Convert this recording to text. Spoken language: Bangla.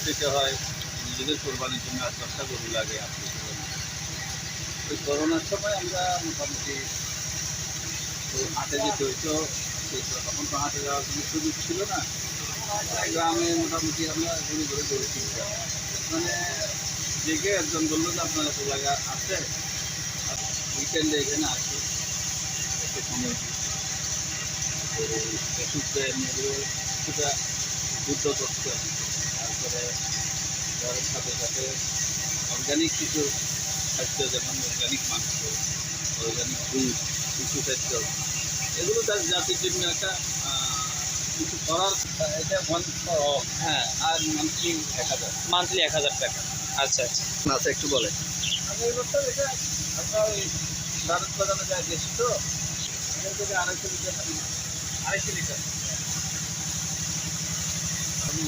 দিতে হয়, নিজেদের কোরবানির জন্য আর 10টা গরু লাগে আত্মীয়-স্বজন। ওই করোনার সময় আমরা মোটামুটি তো হাটে যেতে হইতো, তখন তো হাটে যাওয়ার কোনো সুযোগ ছিল না। গ্রামে মোটামুটি আমরা ঘুরে ঘুরে গরু কিনতাম। মানে দেখে একজন বললো যে আপনার এত জায়গা আছে, উইকেন্ডে এখানে আসি, একটু সময় দিই। ওষুধে এগুলো কিছুটা যুদ্ধ করতে হবে। তারপরে তার সাথে সাথে অর্গানিক কিছু খাদ্য, যেমন অর্গানিক মাংস, অর্গানিক দুধ, শিশু খাদ্য, এগুলো তার জাতির জন্য একটা কিছু করার, এটা হ্যাঁ, আর মান্থলি 1000। মান্থলি 1000 টাকা। আচ্ছা আচ্ছা। আচ্ছা, একটু বলে। আমি এই বছর এটা আমরা ওই ভারত বাজারে যায় বেশি তো, এখান থেকে 250 লিটার, 250 লিটার আমি